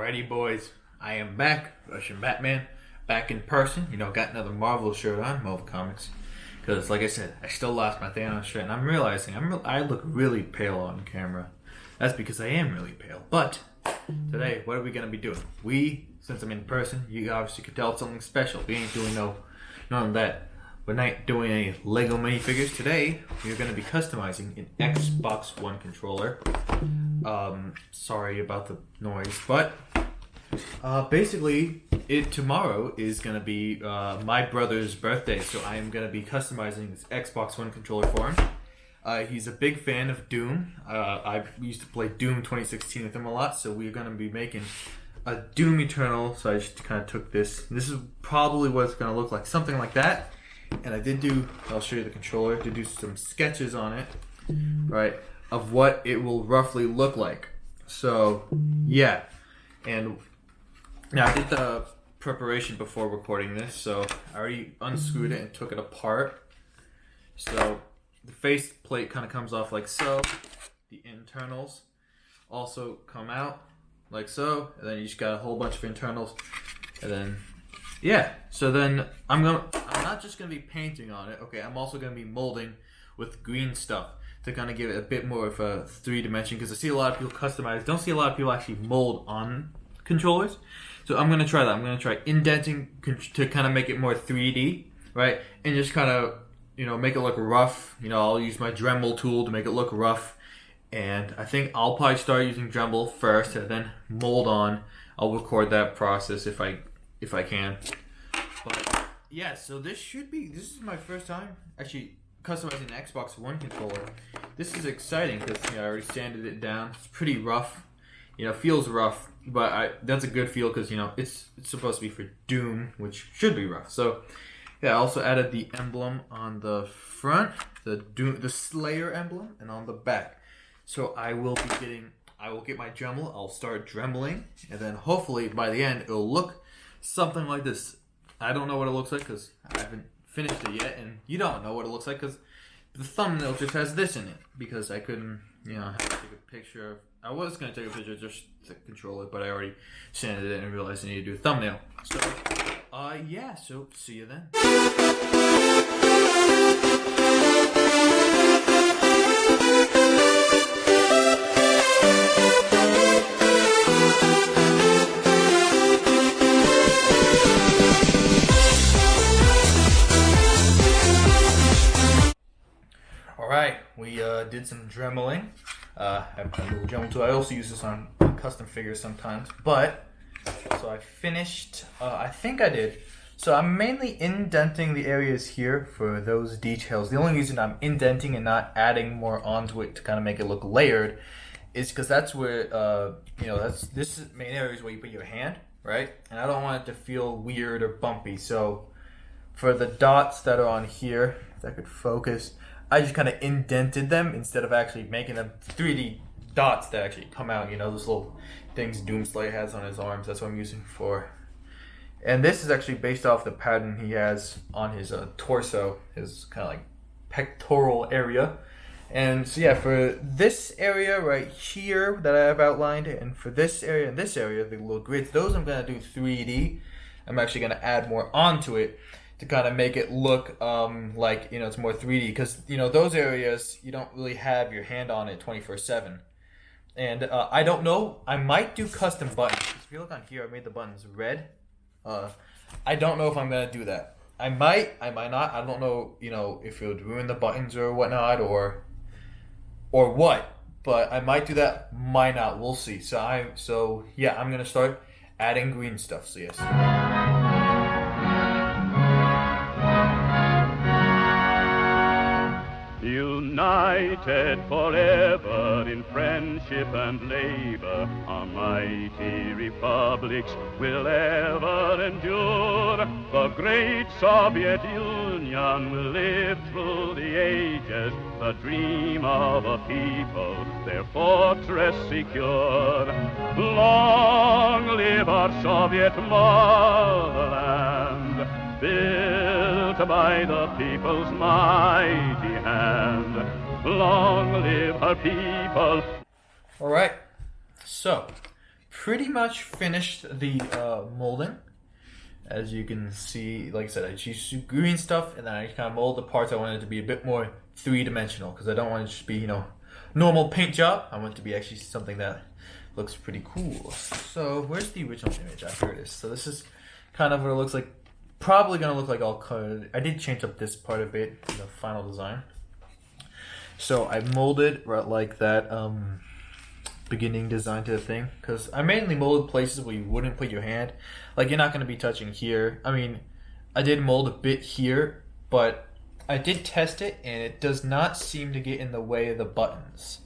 Alrighty, boys. I am back, Russian Batman, back in person. Got another Marvel shirt on, Marvel Comics. Because, like I said, I still lost my Thanos shirt, and I'm realizing I look really pale on camera. That's because I am really pale. But today, what are we gonna be doing? Since I'm in person, you obviously could tell it's something special. We ain't doing none of that. We're not doing any Lego minifigures. Today, we're going to be customizing an Xbox One controller. Sorry about the noise, but basically, tomorrow is going to be my brother's birthday, so I am going to be customizing this Xbox One controller for him. He's a big fan of Doom. I used to play Doom 2016 with him a lot, so we're going to be making a Doom Eternal. So I just kind of took this. This is probably what it's going to look like, something like that. And I'll show you the controller, to do some sketches on it, right, of what it will roughly look like. So, yeah. And now I did the preparation before recording this, so I already unscrewed it and took it apart. So, the face plate kind of comes off like so. The internals also come out like so. And then you just got a whole bunch of internals. And then yeah, so then I'm not just gonna be painting on it. Okay, I'm also gonna be molding with green stuff to kind of give it a bit more of a 3-dimension. Because I see a lot of people customize. Don't see a lot of people actually mold on controllers. So I'm gonna try that. I'm gonna try indenting to kind of make it more 3D, right? And just kind of make it look rough. I'll use my Dremel tool to make it look rough. And I think I'll probably start using Dremel first, and then mold on. I'll record that process if I can. But yeah, so this is my first time actually customizing an Xbox One controller. This is exciting because I already sanded it down. It's pretty rough. Feels rough, but that's a good feel because it's supposed to be for Doom, which should be rough. So yeah, I also added the emblem on the front, the Slayer emblem, and on the back. So I will get my Dremel. I'll start dremeling, and then hopefully by the end it'll look something like this. I don't know what it looks like because I haven't finished it yet, and you don't know what it looks like because the thumbnail just has this in it. Because I couldn't, have to take a picture. I was gonna take a picture of just the controller, but I already sanded it and realized I need to do a thumbnail. So, yeah. So see you then. Alright, we did some dremeling. I have my little Dremel tool. I also use this on custom figures sometimes. So I finished, I think I did. So I'm mainly indenting the areas here for those details. The only reason I'm indenting and not adding more onto it to kind of make it look layered is because that's where, this main area is where you put your hand, right? And I don't want it to feel weird or bumpy. So for the dots that are on here, if I could focus, I just kind of indented them instead of actually making them 3D dots that actually come out. Those little things Doomslayer has on his arms. That's what I'm using for. And this is actually based off the pattern he has on his torso, his kind of like pectoral area. And so yeah, for this area right here that I have outlined, and for this area and this area, the little grids, those I'm going to do 3D. I'm actually going to add more onto it to kind of make it look like it's more 3D, because those areas you don't really have your hand on it 24/7. And I don't know, I might do custom buttons. If you look on here, I made the buttons red. I don't know if I'm gonna do that. I might not. I don't know if it would ruin the buttons or whatnot, or what. But I might do that, might not. We'll see. So yeah, I'm gonna start adding green stuff. So yes. United forever in friendship and labor, our mighty republics will ever endure. The great Soviet Union will live through the ages, the dream of a people, their fortress secure. Long live our Soviet motherland, built by the people's mighty hand. Long live our people. Alright, so pretty much finished the molding. As you can see, like I said, I used green stuff, and then I kind of mold the parts I wanted to be a bit more three-dimensional, because I don't want it to just be, normal paint job. I want it to be actually something that looks pretty cool. So where's the original image? Here it is. So this is kind of what it looks like. Probably going to look like all colored. I did change up this part a bit in the final design. So I molded right like that beginning design to the thing, because I mainly molded places where you wouldn't put your hand. Like, you're not going to be touching here. I mean, I did mold a bit here, but I did test it, and it does not seem to get in the way of the buttons.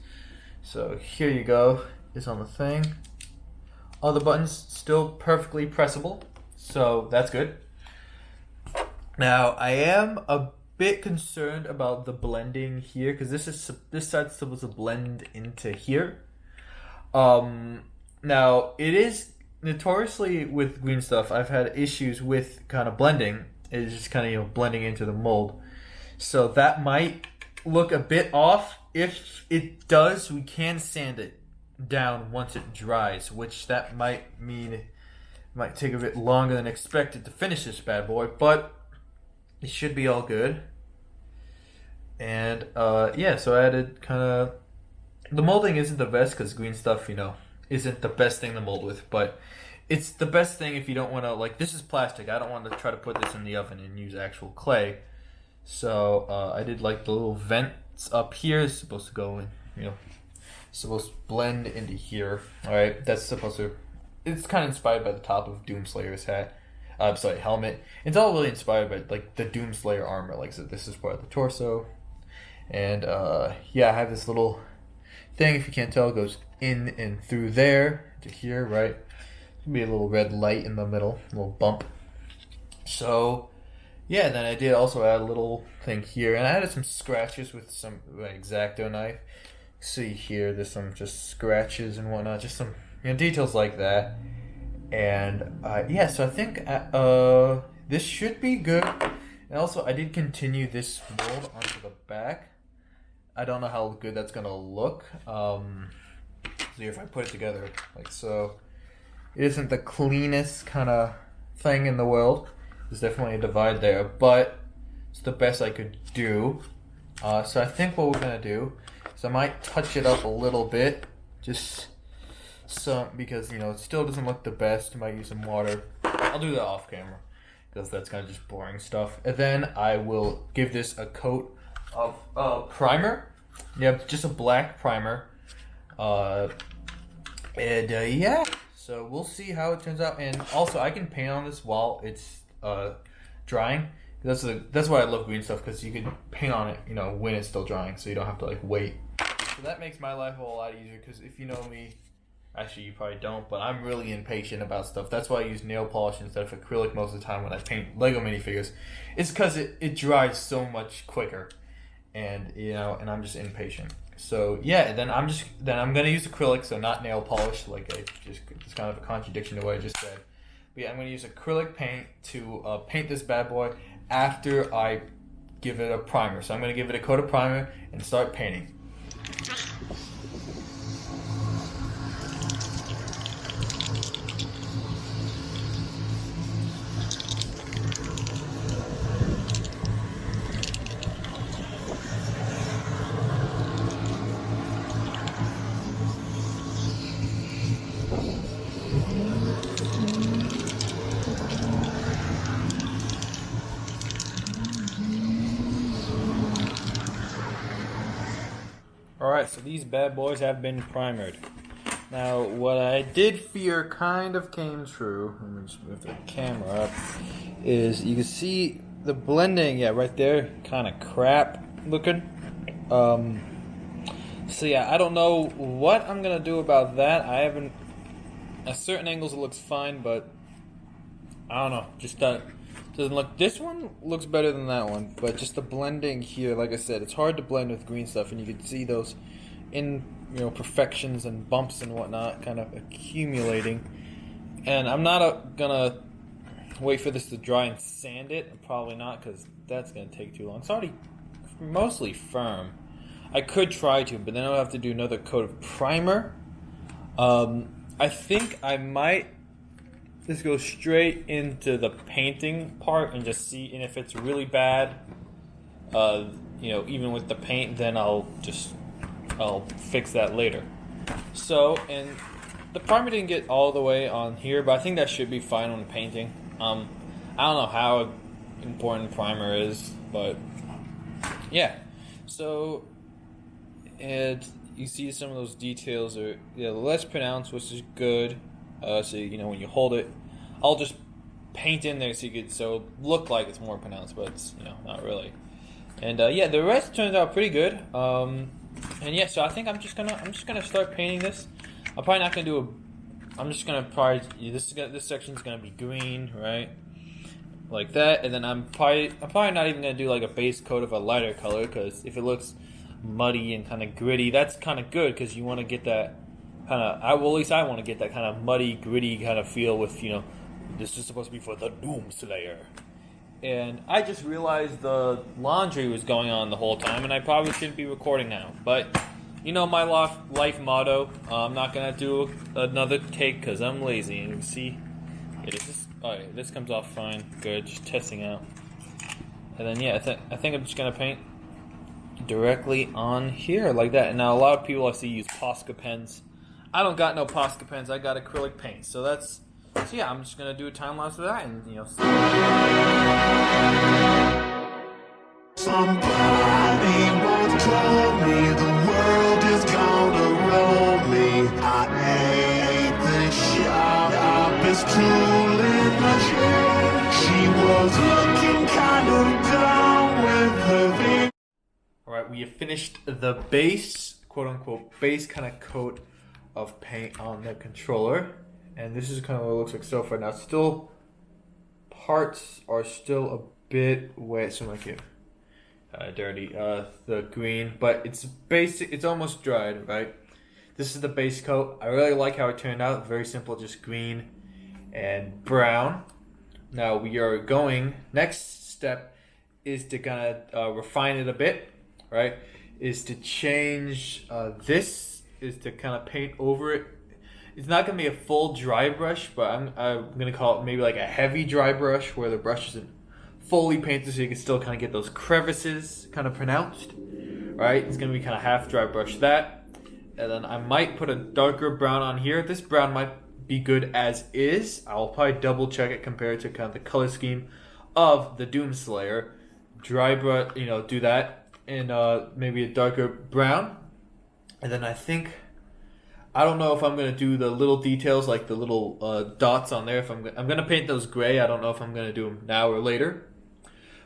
So here you go. It's on the thing. All the buttons still perfectly pressable, so that's good. Now, I am a bit concerned about the blending here, because this side's supposed to blend into here. Now, it is notoriously with green stuff, I've had issues with kind of blending. It's just kind of, blending into the mold. So that might look a bit off. If it does, we can sand it down once it dries, which that might mean it might take a bit longer than expected to finish this bad boy, but it should be all good. And yeah, so I added kind of, the molding isn't the best because green stuff, isn't the best thing to mold with, but it's the best thing if you don't want to, like, this is plastic. I don't want to try to put this in the oven and use actual clay. So I did like the little vents up here. It's supposed to go in, supposed to blend into here. All right, that's supposed to, it's kind of inspired by the top of Doomslayer's hat. Helmet. It's all really inspired by, like, the Doomslayer armor. Like, so this is part of the torso. And yeah, I have this little thing, if you can't tell, it goes in and through there to here, right? There'll be a little red light in the middle, a little bump. So yeah, then I did also add a little thing here, and I added some scratches with some X-Acto knife. See here, there's some just scratches and whatnot, just some details like that. And yeah, so I think this should be good. And also, I did continue this mold onto the back. I don't know how good that's gonna look. See if I put it together like so. It isn't the cleanest kind of thing in the world. There's definitely a divide there, but it's the best I could do. So I think what we're gonna do is I might touch it up a little bit, just so, because it still doesn't look the best. I might use some water. I'll do that off camera because that's kind of just boring stuff. And then I will give this a coat of primer. Yep, just a black primer. Yeah, so we'll see how it turns out. And also, I can paint on this while it's drying. That's why I love green stuff, because you can paint on it, when it's still drying, so you don't have to like wait. So that makes my life a whole lot easier, because if you know me, actually you probably don't, but I'm really impatient about stuff. That's why I use nail polish instead of acrylic most of the time when I paint Lego minifigures. It's because it dries so much quicker, and and I'm just impatient. So yeah, then I'm gonna use acrylic, so not nail polish. Like it's kind of a contradiction to what I just said. But yeah, I'm gonna use acrylic paint to paint this bad boy after I give it a primer. So I'm gonna give it a coat of primer and start painting. Alright, so these bad boys have been primered. Now, what I did fear kind of came true. Let me just move the camera up. Is you can see the blending, yeah, right there, kind of crap looking. So yeah, I don't know what I'm gonna do about that. I haven't. At certain angles, it looks fine, but I don't know. Just doesn't look. This one looks better than that one, but just the blending here, like I said, it's hard to blend with green stuff, and you can see those imperfections and bumps and whatnot kind of accumulating. And I'm not gonna wait for this to dry and sand it. Probably not, because that's gonna take too long. It's already mostly firm. I could try to, but then I'll have to do another coat of primer. I think I might just go straight into the painting part and just see, and if it's really bad, even with the paint, then I'll fix that later. So, and the primer didn't get all the way on here, but I think that should be fine when painting. I don't know how important primer is, but yeah. So, and you see some of those details are less pronounced, which is good. So when you hold it, I'll just paint in there so it look like it's more pronounced, but it's not really. And the rest turns out pretty good. So I think I'm just gonna start painting this. I'm probably not gonna do I'm just gonna this section's gonna be green, right? Like that, and then I'm probably not even gonna do like a base coat of a lighter color, because if it looks muddy and kind of gritty, that's kind of good, because you want to get that kind of at least I want to get that kind of muddy, gritty kind of feel with this is supposed to be for the Doomslayer. And I just realized the laundry was going on the whole time, and I probably shouldn't be recording now. But my life motto, I'm not gonna do another take because I'm lazy. And you can see, this comes off fine, good, just testing out. And then I think I'm just gonna paint directly on here like that. And now a lot of people I see use Posca pens. I don't got no Posca pens. I got acrylic paint. So I'm just gonna do a time lapse of that, and Somebody once told me the world is gonna roll me. I ain't the sharpest tool in the shed. She was looking kind of down with her finger. Alright, we have finished the base, quote unquote, base kind of coat of paint on the controller. And this is kind of what it looks like so far. Now, parts are still a bit wet, so like dirty, the green, but it's basic. It's almost dried, right? This is the base coat. I really like how it turned out. Very simple, just green and brown. Now we are next step is to kind of refine it a bit, right? Is to change this, is to kind of paint over it. It's not going to be a full dry brush, but I'm going to call it maybe like a heavy dry brush where the brush isn't fully painted, so you can still kind of get those crevices kind of pronounced, right? It's going to be kind of half dry brush that. And then I might put a darker brown on here. This brown might be good as is. I'll probably double check it compared to kind of the color scheme of the Doomslayer. Dry brush, do that. And maybe a darker brown. And then I don't know if I'm going to do the little details, like the little dots on there. If I'm going to paint those gray. I don't know if I'm going to do them now or later.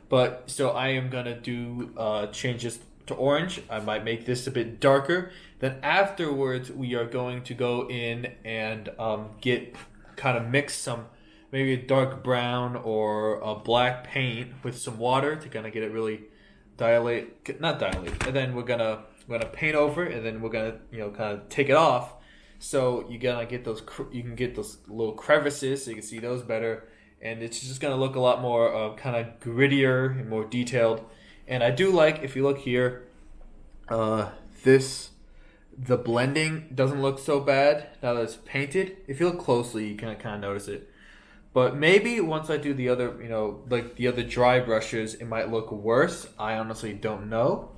But, so I am going to do change this to orange. I might make this a bit darker. Then afterwards, we are going to go in and mix some, maybe a dark brown or a black paint with some water to kind of get it really not dilate. And then we're gonna paint over it, and then we're gonna kind of take it off. So you can get those little crevices, so you can see those better, and it's just gonna look a lot more kind of grittier and more detailed. And I do like, if you look here, the blending doesn't look so bad now that it's painted. If you look closely, you can kind of notice it. But maybe once I do the other, like the other dry brushes, it might look worse. I honestly don't know.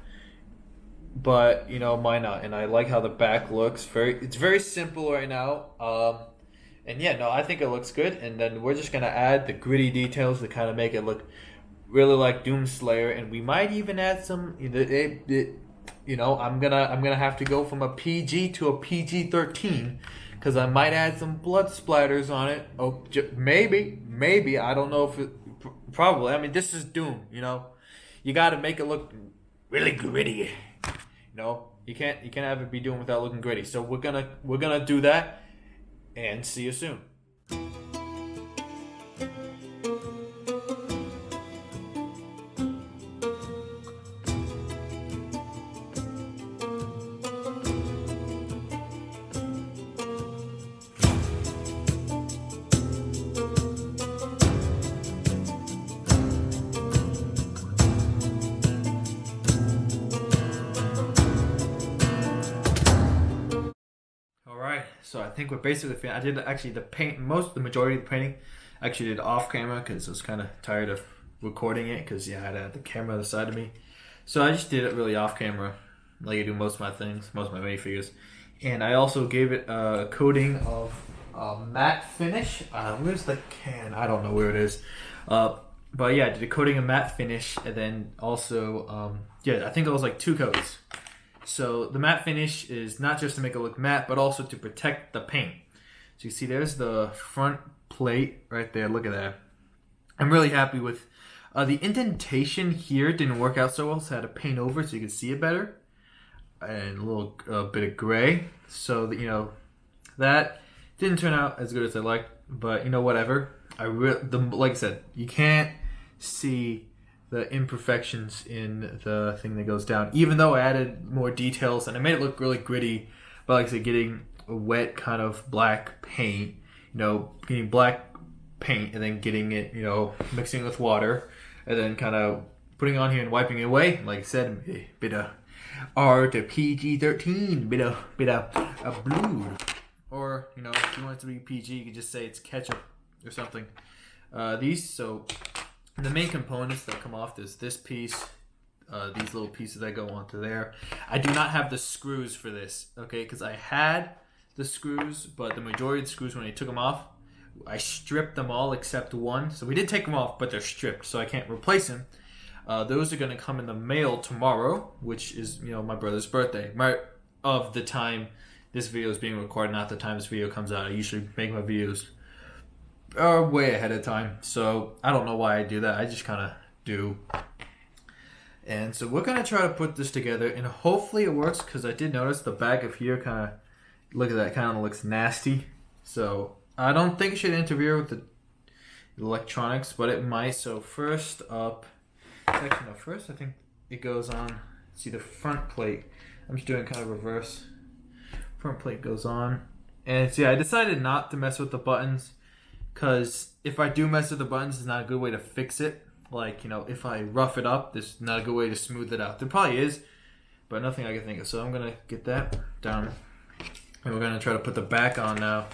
But, might not. And I like how the back looks. It's very simple right now. I think it looks good. And then we're just going to add the gritty details to kind of make it look really like Doomslayer. And we might even add some, I'm gonna have to go from a PG to a PG-13. Because I might add some blood splatters on it. Oh, maybe. I don't know if it... Probably. I mean, this is Doom, You got to make it look really gritty. You can't have it be Doom without looking gritty. So we're gonna do that, and see you soon. think think we're basically. I did actually the majority of the painting. I actually did off camera because I was kind of tired of recording it because I had the camera on the side of me. So I just did it really off camera, like I do most of my things, most of my minifigures. And I also gave it a coating of matte finish. Where's the can? I don't know where it is. But yeah, I did a coating of matte finish, and then also, I think it was like 2 coats. So the matte finish is not just to make it look matte, but also to protect the paint. So you see there's the front plate right there. Look at that. I'm really happy with the indentation here. Didn't work out so well, so I had to paint over so you could see it better. And a little bit of gray. So that, that didn't turn out as good as I liked, but whatever. Like I said, you can't see the imperfections in the thing that goes down, even though I added more details and I made it look really gritty. But like I said, getting a wet kind of black paint, getting black paint and then getting it, mixing with water and then kind of putting it on here and wiping it away. Like I said, a bit of R to PG-13, bit of blue. Or, if you want it to be PG, you could just say it's ketchup or something. So the main components that come off is this piece, these little pieces that go onto there. I do not have the screws for this, okay, because I had the screws, but the majority of the screws, when I took them off, I stripped them all except one. So we did take them off, but they're stripped, so I can't replace them. Those are going to come in the mail tomorrow, which is, my brother's birthday. Of the time this video is being recorded, not the time this video comes out. I usually make my videos way ahead of time, so I don't know why I do that. I just kind of do. And so we're going to try to put this together, and hopefully it works, because I did notice the back of here kind of, look at that, kind of looks nasty. So I don't think it should interfere with the electronics, but it might. So first up, I think it goes on, see the front plate. I'm just doing kind of reverse. Front plate goes on. And I decided not to mess with the buttons, because if I do mess with the buttons, it's not a good way to fix it. Like, if I rough it up, there's not a good way to smooth it out. There probably is, but nothing I can think of. So I'm going to get that down. And we're going to try to put the back on now.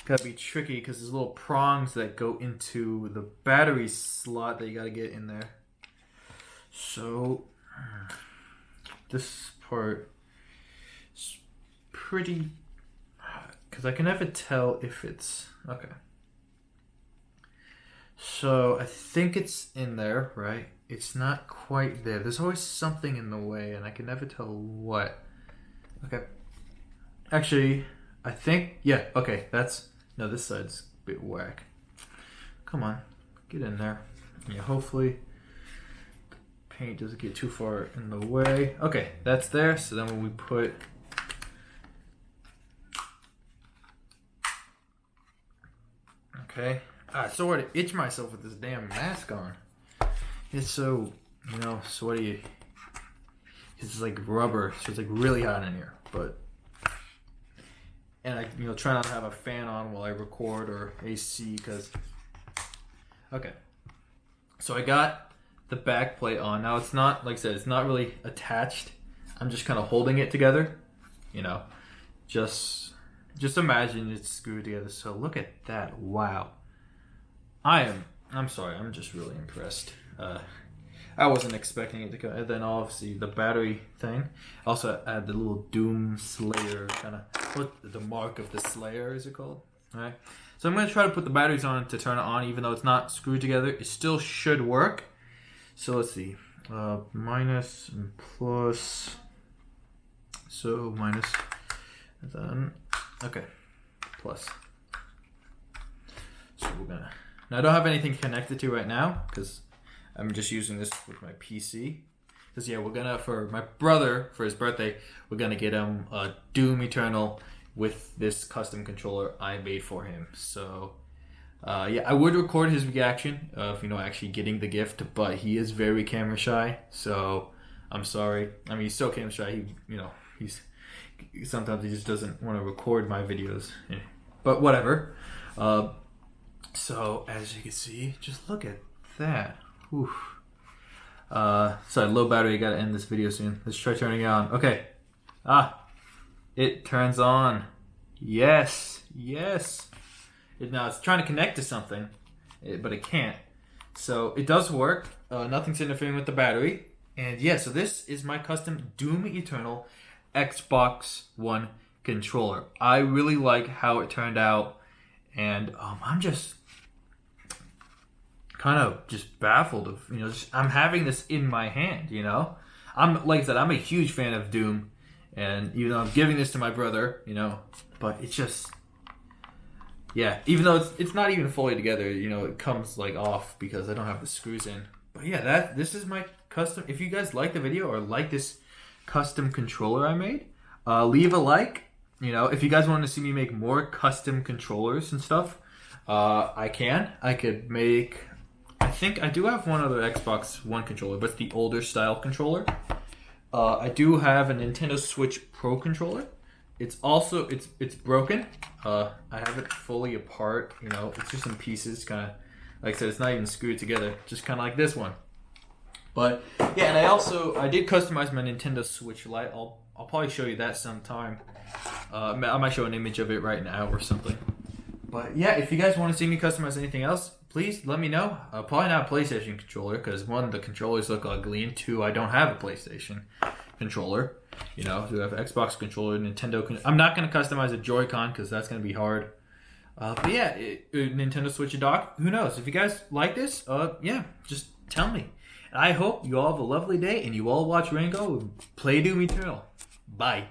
Gotta be tricky, because there's little prongs that go into the battery slot that you got to get in there. So this part is pretty, because I can never tell if it's okay. So I think it's in there, right? It's not quite there. There's always something in the way, and I can never tell what. Okay. Actually, I think, yeah, okay, no, this side's a bit whack. Come on, get in there. Yeah, hopefully the paint doesn't get too far in the way. Okay, that's there. So then when we put so hard to itch myself with this damn mask on. It's so, sweaty. It's like rubber, so it's like really hot in here. And I, try not to have a fan on while I record or AC, because. Okay. So I got the back plate on. Now it's not, like I said, it's not really attached. I'm just kind of holding it together. Just imagine it's screwed together. So look at that. Wow. I'm sorry, I'm just really impressed. I wasn't expecting it to go. And then obviously the battery thing. Also add the little Doom Slayer kind of, what the mark of the Slayer is it called? Alright. So I'm going to try to put the batteries on to turn it on, even though it's not screwed together. It still should work. So let's see. Minus and plus. So minus. And then, okay. Plus. So we're going to. Now I don't have anything connected to right now, because I'm just using this with my PC. Because we're gonna, for my brother, for his birthday, we're gonna get him a Doom Eternal with this custom controller I made for him. So I would record his reaction of actually getting the gift, but he is very camera shy, so I'm sorry. I mean, he's so camera shy. He's sometimes he just doesn't want to record my videos, but whatever. So as you can see, just look at that. Oof. Sorry, low battery. Gotta end this video soon. Let's try turning it on. Okay. It turns on. Yes. Now it's trying to connect to something, but it can't. So it does work. Nothing's interfering with the battery. And yeah, so this is my custom Doom Eternal Xbox One controller. I really like how it turned out, and I'm just kind of just baffled of I'm having this in my hand. I'm like I said, I'm a huge fan of Doom, and I'm giving this to my brother. But it's just. Yeah, even though it's not even fully together, it comes like off because I don't have the screws in. But yeah, this is my custom. If you guys like the video or like this custom controller I made, leave a like. If you guys want to see me make more custom controllers and stuff, I could make. I think I do have one other Xbox One controller, but it's the older style controller. I do have a Nintendo Switch Pro controller. It's also it's broken. I have it fully apart. It's just in pieces, kind of. Like I said, it's not even screwed together. Just kind of like this one. But yeah, and I did customize my Nintendo Switch Lite. I'll probably show you that sometime. I might show an image of it right now or something. But yeah, if you guys want to see me customize anything else, please let me know. Probably not a PlayStation controller because one, the controllers look ugly, and two, I don't have a PlayStation controller. We have Xbox controller, Nintendo. I'm not going to customize a Joy-Con because that's going to be hard. But yeah, Nintendo Switch dock. Who knows? If you guys like this, yeah, just tell me. And I hope you all have a lovely day and you all watch Rango and play Doom Eternal. Bye.